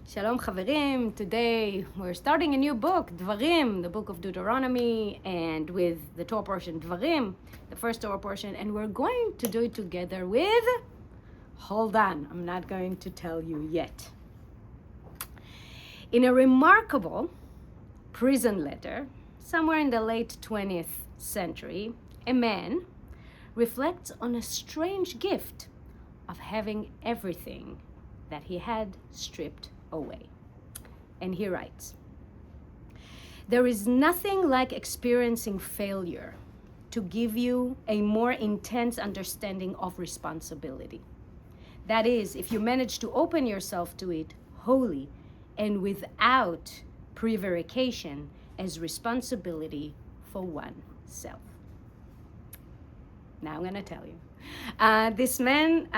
Shalom Chaverim. Today we're starting a new book, Devarim, the book of Deuteronomy, and with the Torah portion Devarim, the first Torah portion, and we're going to do it together with, hold on, I'm not going to tell you yet. In a remarkable prison letter, somewhere in the late 20th century, a man reflects on a strange gift of having everything that he had stripped away. And he writes, "There is nothing like experiencing failure to give you a more intense understanding of responsibility. That is, if you manage to open yourself to it wholly and without prevarication as responsibility for oneself." Now I'm going to tell you. This man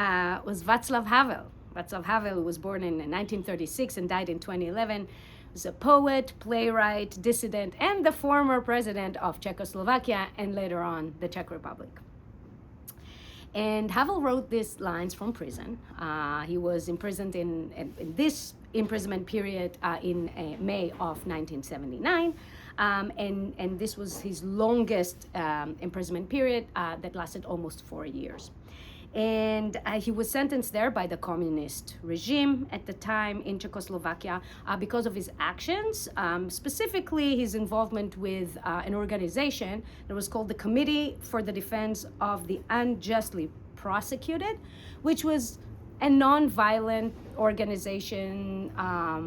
was Václav Havel. Václav Havel was born in 1936 and died in 2011. He was a poet, playwright, dissident, and the former president of Czechoslovakia and later on the Czech Republic. And Havel wrote these lines from prison. He was imprisoned in this imprisonment period in May of 1979. And this was his longest imprisonment period that lasted almost 4 years. And he was sentenced there by the communist regime at the time in Czechoslovakia because of his actions, specifically his involvement with an organization that was called the Committee for the Defense of the Unjustly Prosecuted, which was a non-violent organization, a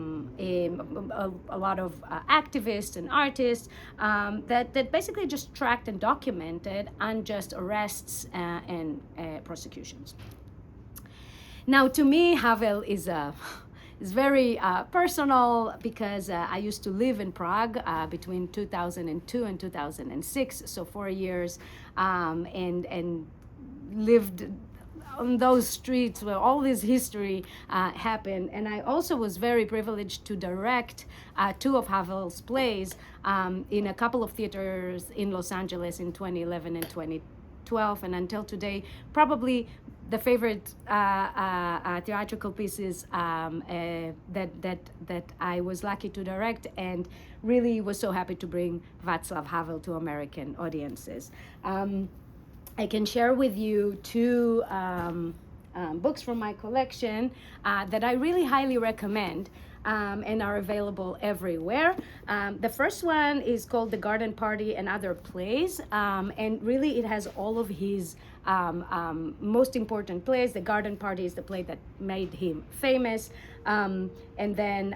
lot of activists and artists that basically just tracked and documented unjust arrests and prosecutions. Now, to me, Havel is very personal because I used to live in Prague between 2002 and 2006, so 4 years, and lived on those streets where all this history happened. And I also was very privileged to direct two of Havel's plays in a couple of theaters in Los Angeles in 2011 and 2012. And until today, probably the favorite theatrical pieces that I was lucky to direct, and really was so happy to bring Václav Havel to American audiences. I can share with you two books from my collection that I really highly recommend and are available everywhere. The first one is called The Garden Party and Other Plays, and really it has all of his most important plays. The Garden Party is the play that made him famous, and then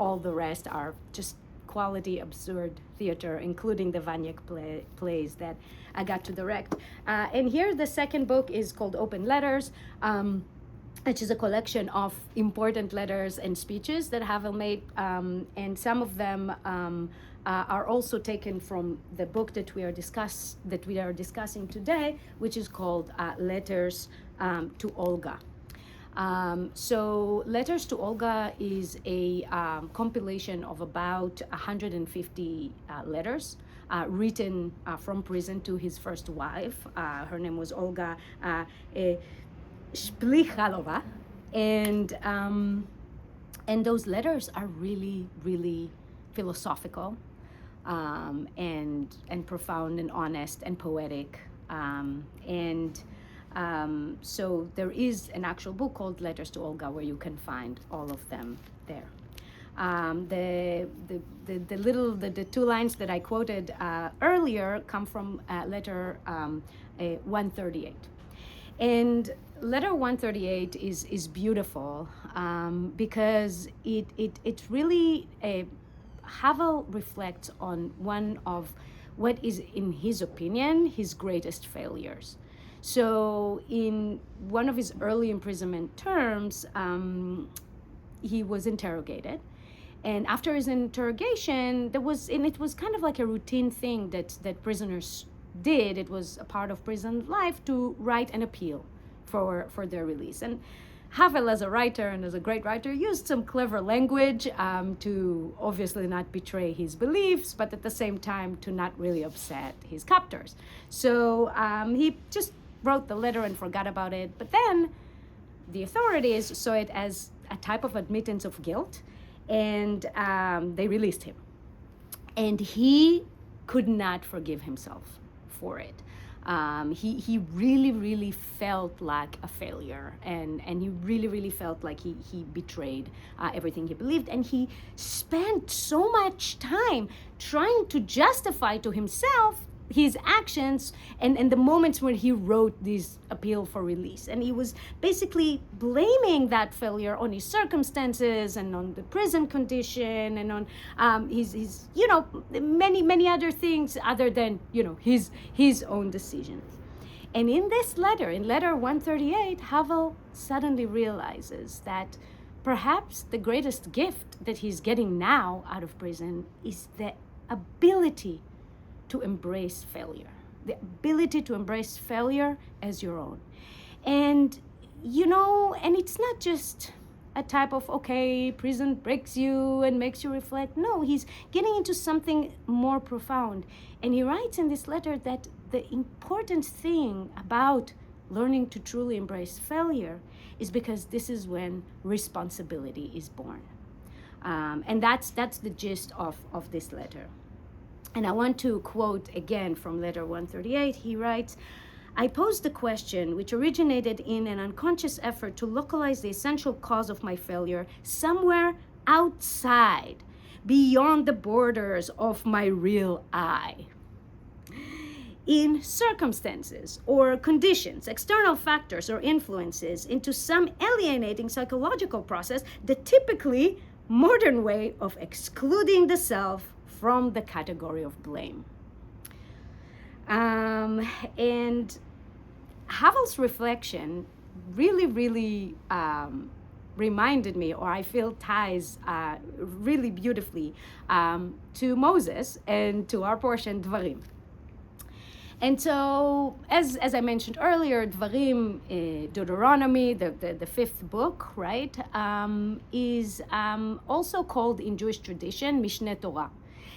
all the rest are just quality absurd theater, including the Vaniek plays that I got to direct. And here the second book is called Open Letters, which is a collection of important letters and speeches that Havel made, and some of them are also taken from the book that we are discussing today, which is called Letters to Olga. So Letters to Olga is a compilation of about 150 letters written from prison to his first wife. Her name was Olga Shplichalova, and those letters are really, really philosophical and profound and honest and poetic, so there is an actual book called Letters to Olga where you can find all of them there. The two lines that I quoted earlier come from letter 138. And letter 138 is beautiful because it really, Havel reflects on one of what is, in his opinion, his greatest failures. So in one of his early imprisonment terms, he was interrogated. And after his interrogation, it was kind of like a routine thing that prisoners did. It was a part of prison life to write an appeal for their release. And Havel, as a writer and as a great writer, used some clever language to obviously not betray his beliefs, but at the same time to not really upset his captors. So he just wrote the letter and forgot about it. But then the authorities saw it as a type of admittance of guilt, and they released him. And he could not forgive himself for it. He really, really felt like a failure, and he really, really felt like he betrayed everything he believed, and he spent so much time trying to justify to himself his actions and the moments when he wrote this appeal for release. And he was basically blaming that failure on his circumstances and on the prison condition and on his many other things other than his own decisions. And in this letter, in letter 138, Havel suddenly realizes that perhaps the greatest gift that he's getting now out of prison is the ability to embrace failure, the ability to embrace failure as your own. And and it's not just a type of, okay, prison breaks you and makes you reflect. No, he's getting into something more profound. And he writes in this letter that the important thing about learning to truly embrace failure is because this is when responsibility is born. And that's the gist of this letter. And I want to quote again from letter 138. He writes, I posed the question, which originated in an unconscious effort to localize the essential cause of my failure somewhere outside, beyond the borders of my real I. In circumstances or conditions, external factors or influences into some alienating psychological process, the typically modern way of excluding the self from the category of blame. And Havel's reflection really, really reminded me, or I feel ties really beautifully to Moses and to our portion, Devarim. And so, as I mentioned earlier, Devarim, Deuteronomy, the fifth book, right, is also called in Jewish tradition Mishneh Torah.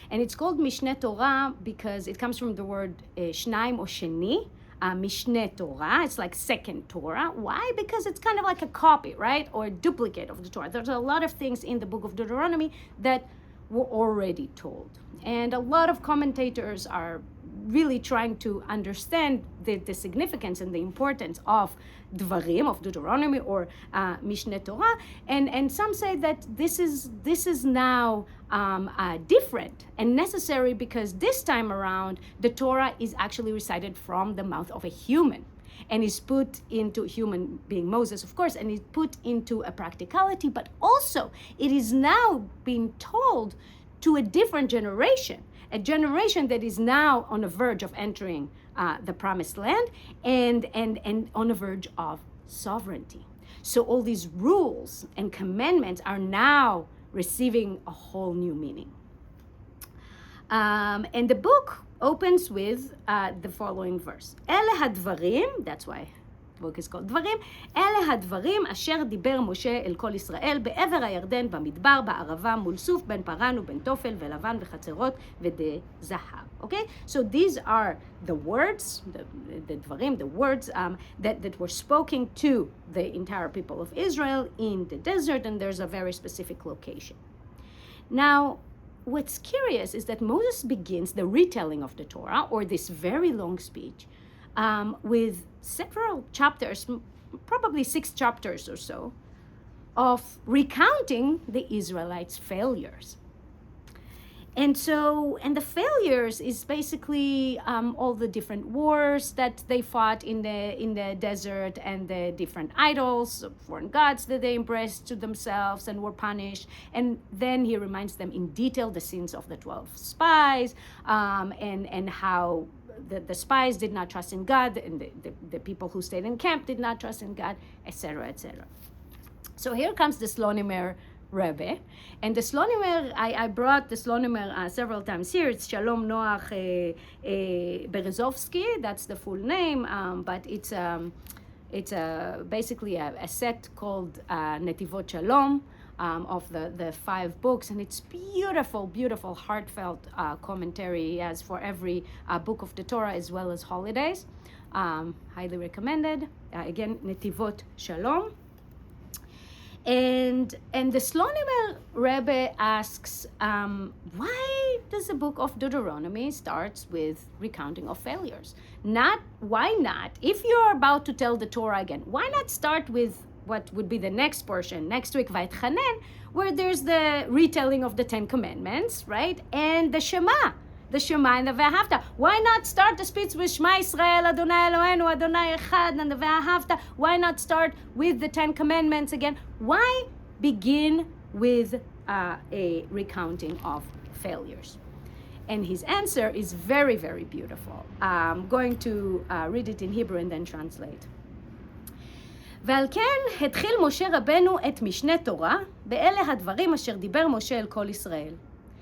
And it's called Mishneh Torah because it comes from the word shnaim or sheni, Mishneh Torah. It's like second Torah. Why? Because it's kind of like a copy, right? Or a duplicate of the Torah. There's a lot of things in the book of Deuteronomy that were already told. And a lot of commentators are really trying to understand the significance and the importance of Devarim, of Deuteronomy, or Mishneh Torah, and some say that this is now different and necessary because this time around the Torah is actually recited from the mouth of a human, and is put into human being Moses, of course, and is put into a practicality, but also it is now being told to a different generation. A generation that is now on the verge of entering the promised land and on the verge of sovereignty. So all these rules and commandments are now receiving a whole new meaning. And the book opens with the following verse. Ele hadvarim, that's why the book is called Devarim, אלה הדברים אשר דיבר משה אל כל ישראל בעבר הירדן במדבר בערבה מול סוף בין פרן ובין תופל ולבן וחצרות ודי זהב. Okay? So these are the words, the Devarim, the words that were spoken to the entire people of Israel in the desert, and there's a very specific location. Now, what's curious is that Moses begins the retelling of the Torah, or this very long speech, with several chapters, probably 6 chapters or so, of recounting the Israelites' failures. And the failures is basically all the different wars that they fought in the desert, and the different idols, foreign gods that they embraced to themselves and were punished. And then he reminds them in detail the sins of the 12 spies, and how the spies did not trust in God, and the people who stayed in camp did not trust in God, etc., etc. So here comes the Slonimer Rebbe, and the Slonimer, I brought the Slonimer several times here. It's Shalom Noach Berezovsky, that's the full name, but it's basically a set called Netivot Shalom, of the 5 books, and it's beautiful, heartfelt commentary as for every book of the Torah as well as holidays. Highly recommended. Again, Netivot Shalom. And the Slonimer Rebbe asks, why does the book of Deuteronomy starts with recounting of failures? Why not? If you're about to tell the Torah again, why not start with what would be the next portion, next week, Vaytchanen, where there's the retelling of the Ten Commandments, right? And the Shema and the V'ahavta. Why not start the speech with Shema Yisrael, Adonai Eloheinu, Adonai Echad, and the V'ahavta? Why not start with the Ten Commandments again? Why begin with a recounting of failures? And his answer is very, very beautiful. I'm going to read it in Hebrew and then translate. ועל כן התחיל משה רבנו את משנה תורה, באלה הדברים אשר דיבר משה אל כל ישראל.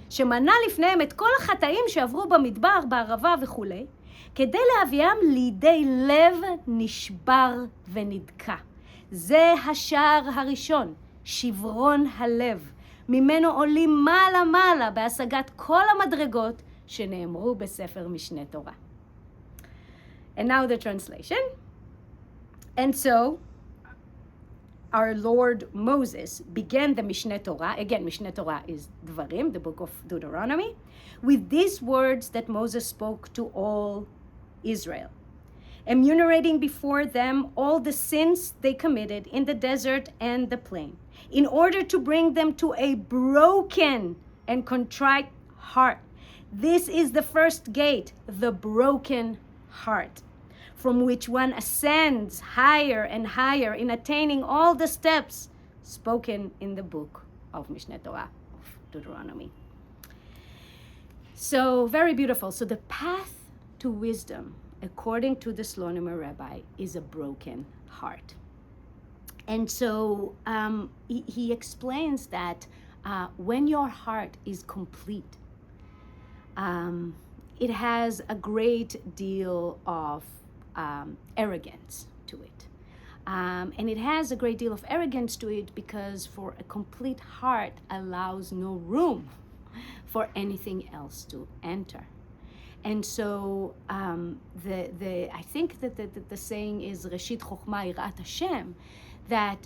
שמנה לפניהם את כל החטאים שעברו במדבר, בערבה וכו', כדי להביאם לידי לב נשבר ונדכא. זה השער הראשון, שברון הלב, ממנו עולים מעלה בהשגת כל המדרגות שנאמרו בספר משנה תורה. And now the translation. And so, our Lord Moses began the Mishneh Torah. Again, Mishneh Torah is Devarim, the book of Deuteronomy, with these words that Moses spoke to all Israel, enumerating before them all the sins they committed in the desert and the plain, in order to bring them to a broken and contrite heart. This is the first gate, the broken heart, from which one ascends higher and higher in attaining all the steps spoken in the book of Mishneh Torah, of Deuteronomy. So, very beautiful. So the path to wisdom, according to the Slonimer Rabbi, is a broken heart. And so he explains that when your heart is complete, it has a great deal of arrogance to it. And it has a great deal of arrogance to it because for a complete heart allows no room for anything else to enter. And so I think that the saying is Reshit Chochma Yirat Hashem, that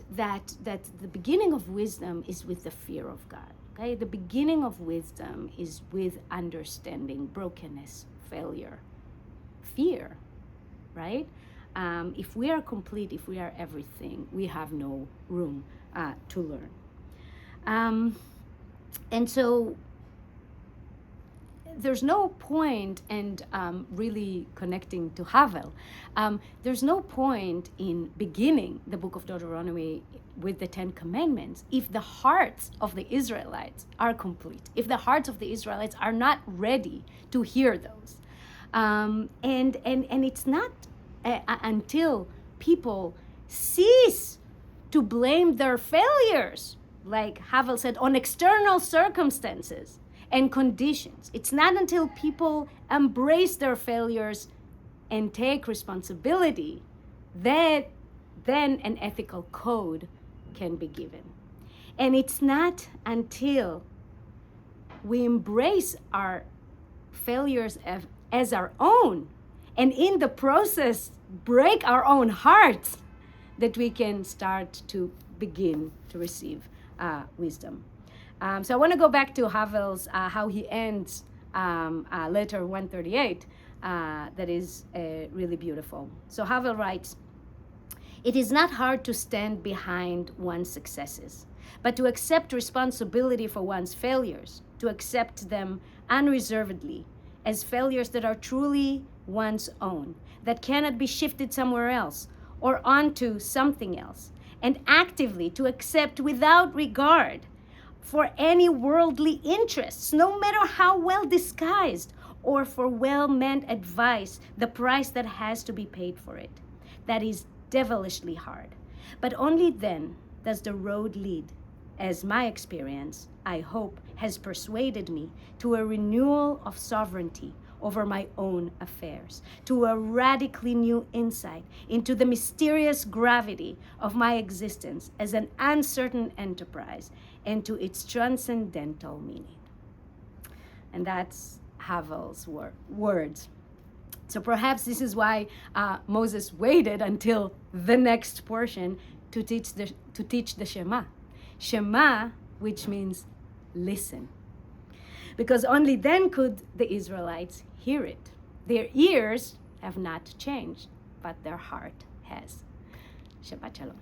the beginning of wisdom is with the fear of God. Okay, the beginning of wisdom is with understanding, brokenness, failure, fear. Right? If we are complete, if we are everything, we have no room to learn. And so there's no point, and really connecting to Havel, there's no point in beginning the book of Deuteronomy with the Ten Commandments if the hearts of the Israelites are complete, if the hearts of the Israelites are not ready to hear those. And it's not until people cease to blame their failures, like Havel said, on external circumstances and conditions. It's not until people embrace their failures and take responsibility that then an ethical code can be given. And it's not until we embrace our failures as our own, and in the process break our own hearts, that we can start to begin to receive wisdom. So I want to go back to Havel's, how he ends letter 138, that is really beautiful. So Havel writes, "It is not hard to stand behind one's successes, but to accept responsibility for one's failures, to accept them unreservedly as failures that are truly one's own, that cannot be shifted somewhere else or onto something else, and actively to accept without regard for any worldly interests, no matter how well disguised, or for well-meant advice, the price that has to be paid for it. That is devilishly hard. But only then does the road lead, as my experience, I hope, has persuaded me to a renewal of sovereignty over my own affairs, to a radically new insight into the mysterious gravity of my existence as an uncertain enterprise and to its transcendental meaning." And that's Havel's words. So perhaps this is why Moses waited until the next portion to teach the Shema, Shema, which means listen. Because only then could the Israelites hear it. Their ears have not changed, but their heart has. Shabbat Shalom.